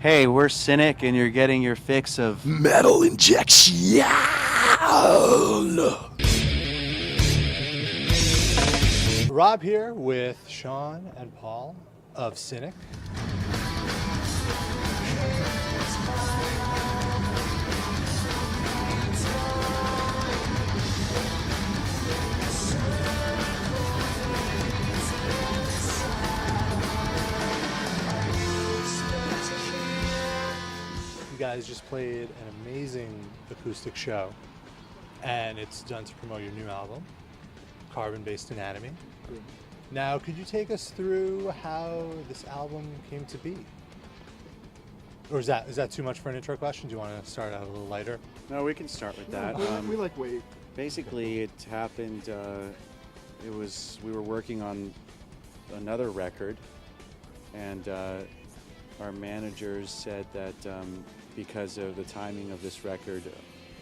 Hey, we're Cynic, and you're getting your fix of metal injection. Rob here with Sean and Paul of Cynic. You guys just played an amazing acoustic show, and it's done to promote your new album, Carbon-Based Anatomy. Now, could you take us through how this album came to be? Or is that too much for an intro question? Do you want to start out a little lighter? No, we can start with that. We like weight. Basically, it happened. We were working on another record, and our managers said that because of the timing of this record,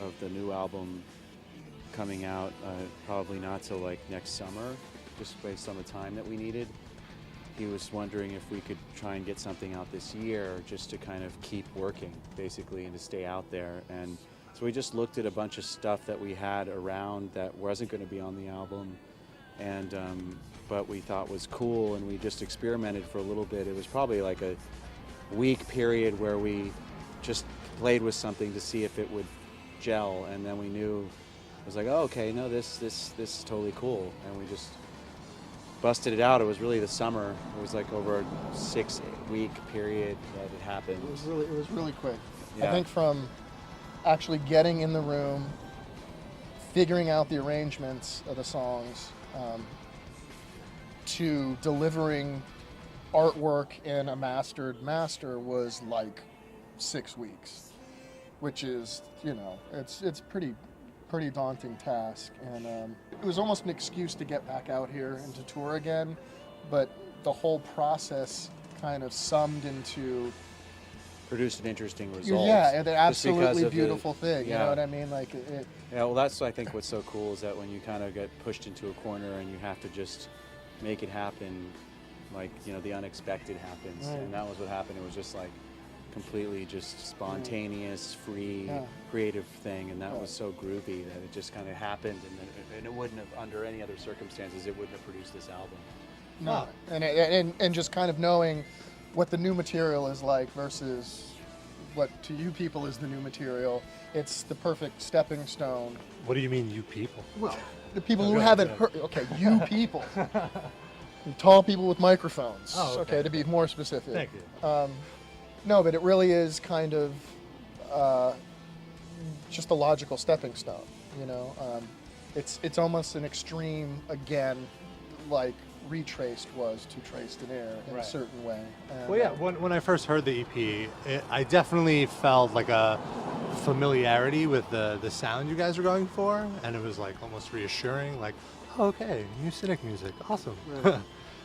of the new album coming out, probably not till like next summer, just based on the time that we needed. He was wondering if we could try and get something out this year, just to kind of keep working, basically, and to stay out there. And so we just looked at a bunch of stuff that we had around that wasn't going to be on the album, and but we thought was cool, and we just experimented for a little bit. It was probably like a week period where we just played with something to see if it would gel, and then we knew it was like, oh, okay, no, this is totally cool, and we just busted it out. It was really the summer. It was like over a 6-week period that it happened. It was really quick. Yeah. I think from actually getting in the room, figuring out the arrangements of the songs, to delivering artwork in a mastered master was like 6 weeks, which is, it's pretty daunting task, and it was almost an excuse to get back out here and to tour again, but the whole process kind of summed into Produced an interesting result. yeah, an absolutely of beautiful thing. yeah. You know what I mean? Like it. Yeah, well, that's, I think, what's so cool is that when you kind of get pushed into a corner and you have to just make it happen, like, the unexpected happens. Right. And that was what happened. It was just like completely just spontaneous, free, Yeah. creative thing, and that Yeah. was so groovy that it just kind of happened, and it wouldn't have, under any other circumstances, it wouldn't have produced this album. No, and just kind of knowing what the new material is like versus what to you people is the new material. It's the perfect stepping stone. What do you mean, you people? Well, the people Oh, who go haven't ahead. heard. Okay, you people. Tall people with microphones. Oh, okay. To be more specific. Thank you. No, but it really is kind of just a logical stepping stone. It's almost an extreme again, like Retraced was to Traced in Air in Right. a certain way. And, Well, yeah, when I first heard the EP, I definitely felt like a familiarity with the sound you guys were going for, and it was like almost reassuring, like, oh, okay, new Cynic music, awesome. Right.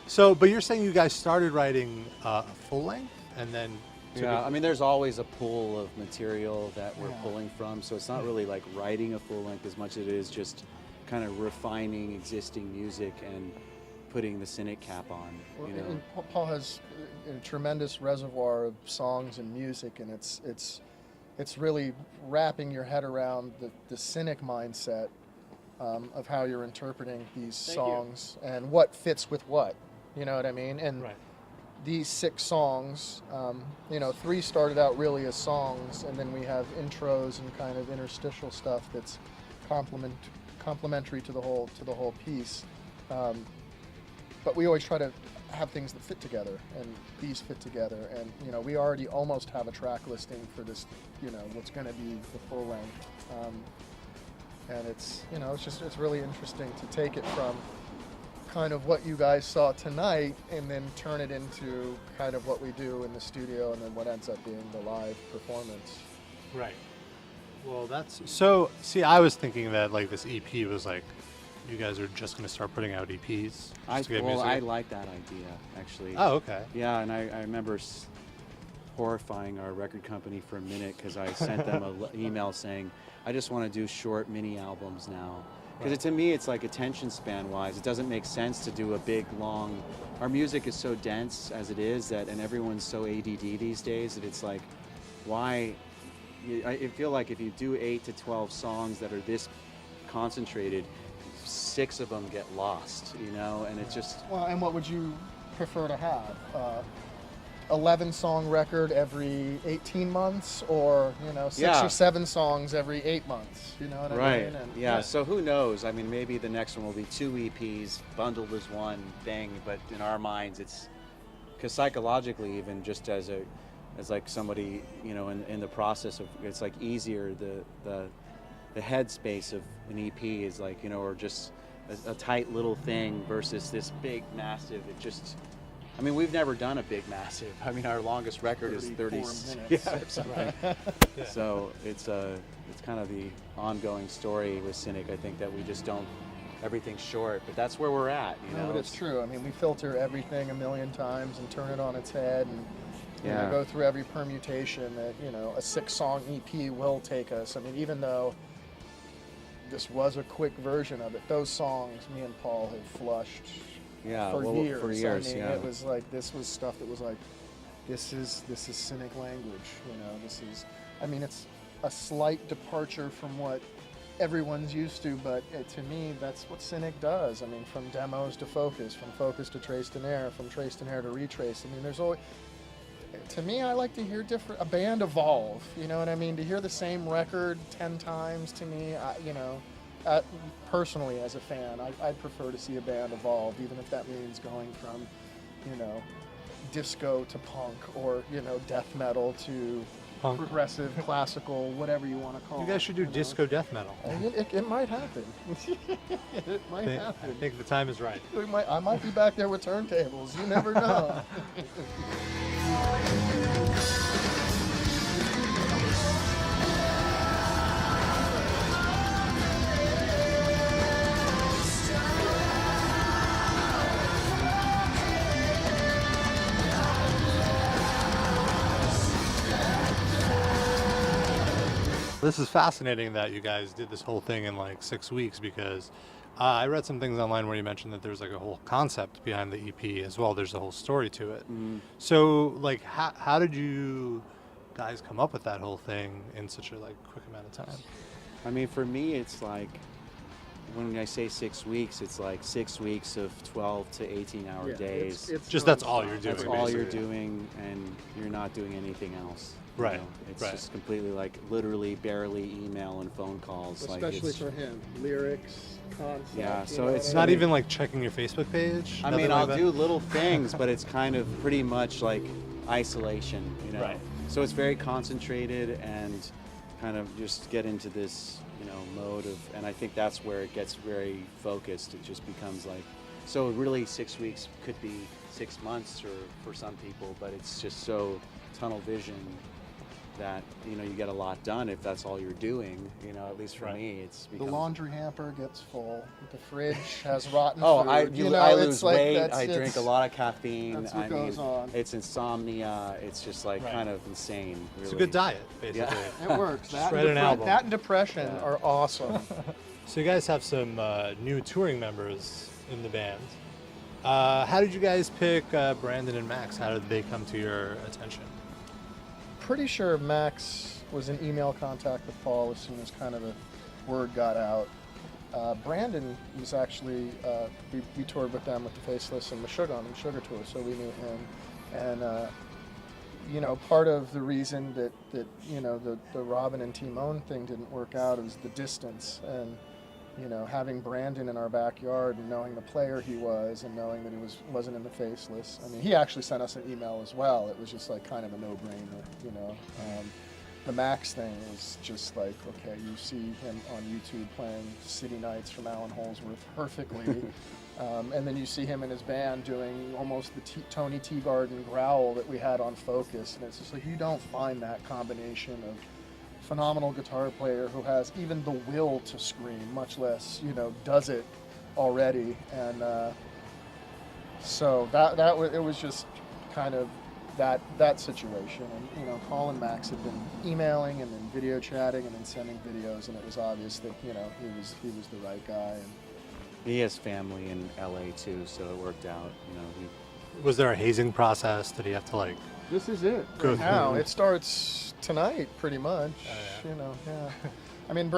So, but you're saying you guys started writing a full length, and then took Yeah, it- I mean, there's always a pool of material that we're Yeah. pulling from, so it's not really like writing a full length as much as it is just kind of refining existing music and putting the Cynic cap on, Well, and Paul has a tremendous reservoir of songs and music, and it's really wrapping your head around the Cynic mindset of how you're interpreting these songs and what fits with what. You know what I mean? And right. these 6 songs, 3 started out really as songs, and then we have intros and kind of interstitial stuff that's complementary to the whole piece. But we always try to have things that fit together, and these fit together. And we already almost have a track listing for this, what's going to be the full length. And it's really interesting to take it from kind of what you guys saw tonight and then turn it into kind of what we do in the studio, and then what ends up being the live performance. Right. Well, that's so. See, I was thinking that like this EP was like, you guys are just going to start putting out EPs. Just to get music. I like that idea, actually. Oh, okay. Yeah, and I remember horrifying our record company for a minute because I sent them an email saying, I just want to do short mini albums now. Because to me, it's like attention span wise, it doesn't make sense to do a big, long. Our music is so dense as it is that, and everyone's so ADD these days that it's like, why? I feel like if you do 8 to 12 songs that are this concentrated, 6 of them get lost, you know, and it's just. Well, and what would you prefer to have? 11-song record every 18 months, or 6 or 7 songs every 8 months. You know what I mean? And, yeah. So who knows? I mean, maybe the next one will be 2 EPs bundled as one thing. But in our minds, it's because psychologically, even just as like somebody in the process of, it's like easier the headspace of an EP is like or just a tight little thing versus this big massive. It just. I mean, we've never done a big massive. I mean, our longest record is 30 minutes. Yeah. So it's kind of the ongoing story with Cynic. I think that we just don't, everything's short, but that's where we're at. No, but it's true. I mean, we filter everything a million times and turn it on its head, and go through every permutation that a 6-song EP will take us. I mean, even though this was a quick version of it, those songs me and Paul have flushed. For years. I mean, it was like, this was stuff that was like, this is Cynic language. This is. I mean, it's a slight departure from what everyone's used to, but to me, that's what Cynic does. I mean, from demos to Focus, from Focus to Trace to Nair, from Trace to Nair to Retrace. I mean, there's always. To me, I like to hear a band evolve. You know what I mean? To hear the same record 10 times, to me, personally, as a fan, I'd prefer to see a band evolve, even if that means going from, disco to punk, or death metal to progressive, classical, whatever you want to call it. You guys should do disco death metal. It might happen. It might happen. I think the time is right. I might be back there with turntables. You never know. This is fascinating that you guys did this whole thing in like 6 weeks, because I read some things online where you mentioned that there's like a whole concept behind the EP as well. There's a whole story to it. Mm-hmm. So like, how did you guys come up with that whole thing in such a quick amount of time? I mean, for me, it's like, when I say 6 weeks, it's like 6 weeks of 12 to 18-hour days. It's just that's all you're doing. That's all you're doing, and you're not doing anything else. Right. It's just completely literally barely email and phone calls. Especially for him, lyrics, concept. Yeah, so it's not even like checking your Facebook page. I mean, I'll do little things, but it's kind of pretty much like isolation, Right. So it's very concentrated and kind of just get into this, mode of, and I think that's where it gets very focused. It just becomes like, so really 6 weeks could be 6 months or for some people, but it's just so tunnel vision that you get a lot done if that's all you're doing. At least for me, it's the laundry hamper gets full. The fridge has rotten food. I lose weight. I drink a lot of caffeine. That's what goes on. It's insomnia. It's just kind of insane. Really. It's a good diet, basically. Yeah. It works. That and depression are awesome. So you guys have some new touring members in the band. How did you guys pick Brandon and Max? How did they come to your attention? Pretty sure Max was in email contact with Paul as soon as kind of the word got out. Brandon was actually, we toured with them with the Faceless and Meshuggah on the Sugar Tour, so we knew him. And, part of the reason that the Robin and Timon thing didn't work out is the distance. And, having Brandon in our backyard and knowing the player he was and knowing that he wasn't in the Faceless. I mean, he actually sent us an email as well. It was just like kind of a no-brainer, The Max thing was just like, okay, you see him on YouTube playing City Nights from Alan Holdsworth perfectly. And then you see him in his band doing almost the Tony Teagarden growl that we had on Focus. And it's just like, you don't find that combination of phenomenal guitar player who has even the will to scream, much less, does it already. And so it was just kind of that situation. And Paul and Max had been emailing and then video chatting and then sending videos, and it was obvious that he was the right guy. And He has family in LA too, so it worked out. Was there a hazing process? Did he have to like? this is it. Go Right now, through. it starts tonight, pretty much. Oh, Yeah. I mean,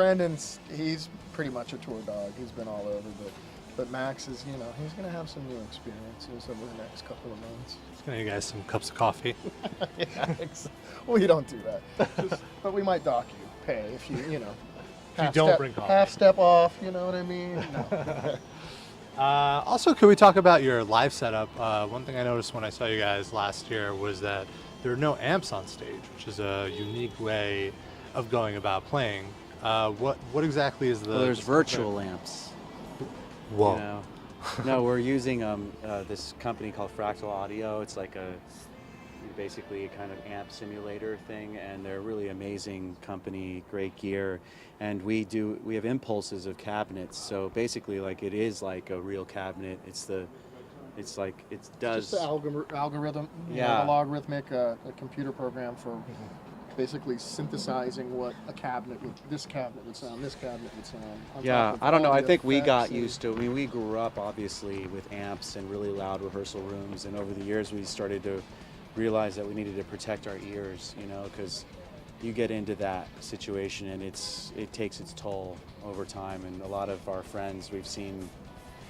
he's pretty much a tour dog. He's been all over, but Max is, he's going to have some new experiences over the next couple of months. Just gonna get you guys some cups of coffee. Yeah, we don't do that. But we might dock you, pay if you don't bring coffee. half step off. You know what I mean? No. Also, could we talk about your live setup? One thing I noticed when I saw you guys last year was that there are no amps on stage, which is a unique way of going about playing. What exactly is the? Well, there's virtual amps. Whoa. No, we're using this company called Fractal Audio. It's like basically a kind of amp simulator thing, and they're a really amazing company, great gear. And we have impulses of cabinets, so basically it is like a real cabinet. It does Just the algorithm, Yeah. the logarithmic a computer program for basically synthesizing what this cabinet would sound, this cabinet would sound. on Yeah, top of I don't know. all I the think we got effects and- used to. I mean, we grew up obviously with amps and really loud rehearsal rooms, and over the years we started to realize that we needed to protect our ears, because you get into that situation and it takes its toll over time. And a lot of our friends we've seen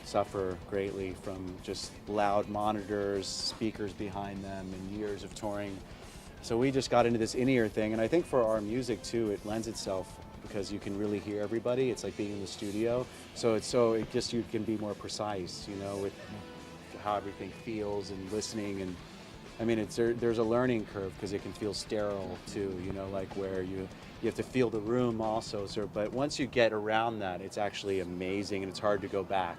suffer greatly from just loud monitors, speakers behind them, and years of touring. So we just got into this in-ear thing, and I think for our music too, it lends itself because you can really hear everybody. It's like being in the studio, so you can be more precise, with how everything feels and listening. And I mean, there's a learning curve because it can feel sterile too, where you have to feel the room also. So, but once you get around that, it's actually amazing, and it's hard to go back,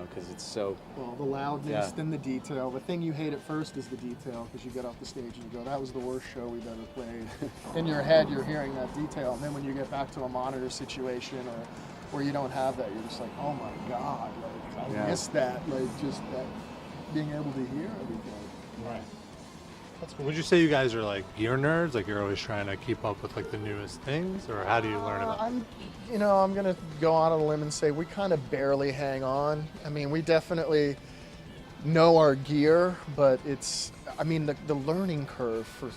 because it's so. Well, the loudness, Yeah. then the detail. The thing you hate at first is the detail, because you get off the stage and you go, that was the worst show we've ever played. In your head, you're hearing that detail, and then when you get back to a monitor situation or where you don't have that, you're just like, oh my God, I Yeah. missed that, just that being able to hear everything. Right. That's cool. Would you say you guys are like gear nerds? Like you're always trying to keep up with the newest things, or how do you learn about? I'm gonna go out on a limb and say we kind of barely hang on. I mean, we definitely know our gear, but the learning curve for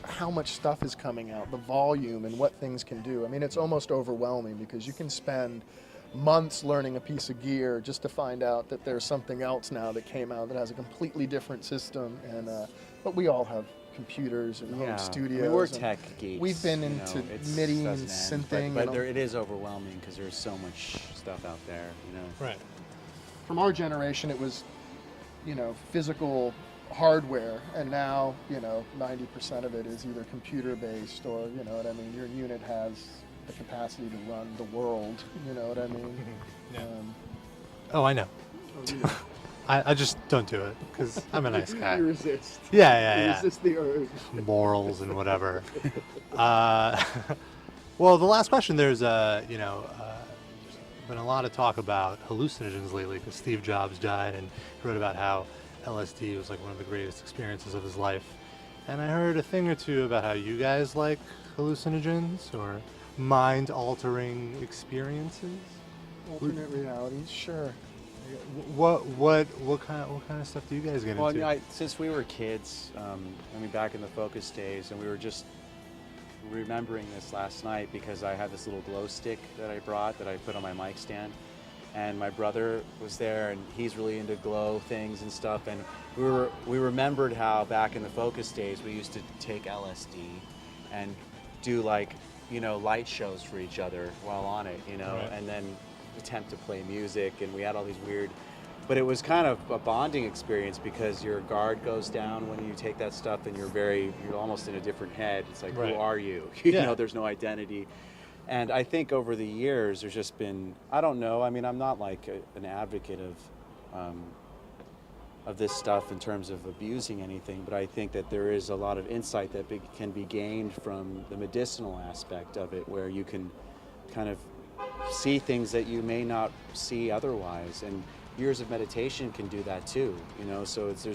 how much stuff is coming out, the volume and what things can do. I mean, it's almost overwhelming because you can spend months learning a piece of gear just to find out that there's something else now that came out that has a completely different system. And but we all have computers and home studios. I mean, we're and tech geeks. We've been into MIDI and synthing. but it is overwhelming because there's so much stuff out there. Right. From our generation, it was, physical hardware, and now 90% of it is either computer based or your unit has the capacity to run the world. You know what I mean? Yeah. Oh, I know. You know. I just don't do it because I'm a nice guy. You resist. Yeah. Resist the urge. Morals and whatever. Well, the last question, there's been a lot of talk about hallucinogens lately because Steve Jobs died, and he wrote about how LSD was like one of the greatest experiences of his life. And I heard a thing or two about how you guys like hallucinogens or mind-altering experiences. Alternate realities, sure. What kind of stuff do you guys get Well, into? since we were kids, back in the Focus days, and we were just remembering this last night because I had this little glow stick that I brought that I put on my mic stand, and my brother was there, and he's really into glow things and stuff, and we remembered how back in the Focus days we used to take LSD and do light shows for each other while on it, Right. and then attempt to play music, and we had all these weird, but it was kind of a bonding experience because your guard goes down when you take that stuff, and you're almost in a different head. It's like, Right. who are you? Yeah. There's no identity. And I think over the years there's just been, I don't know, I mean, I'm not like an advocate of this stuff in terms of abusing anything, but I think that there is a lot of insight that can be gained from the medicinal aspect of it, where you can kind of see things that you may not see otherwise. And years of meditation can do that too, you know. So it's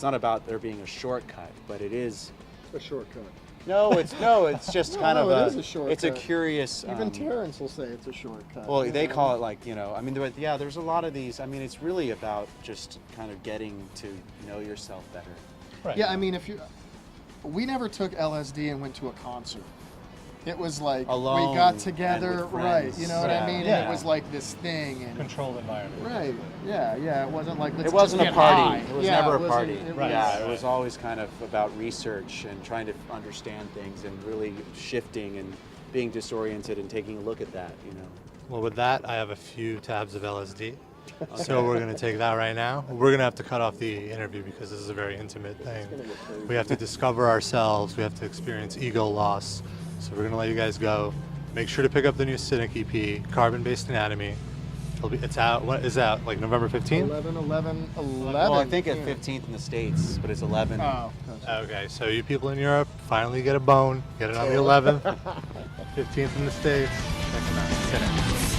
not about there being a shortcut, but it is a shortcut. No, it's just kind of it is a shortcut. It's a curious. Even Terrence will say it's a shortcut. Well, they call it like, you know, I mean, there's a lot of these. I mean, it's really about just kind of getting to know yourself better. Right. Yeah, I mean, we never took LSD and went to a concert. It was like Alone we got and together, with right? friends. You know what I mean? Yeah. And it was like this thing, and Controlled environment. right, yeah. It wasn't like let's It wasn't just a get party. high. It was Yeah, never it a wasn't- party. it Right. Yeah, Right. it was always kind of about research and trying to understand things and really shifting and being disoriented and taking a look at that, you know. Well, with that, I have a few tabs of LSD. So we're going to take that right now. We're going to have to cut off the interview because this is a very intimate thing. We have to discover ourselves. We have to experience ego loss. So we're going to let you guys go. Make sure to pick up the new Cynic EP, Carbon-Based Anatomy. It's out. What is out? Like November 15th? 11. Well, I think at 15th in the States, but it's 11. Oh, Okay, so you people in Europe finally get a bone. Get it on the 11th. 15th in the States. Check them out. Cynic.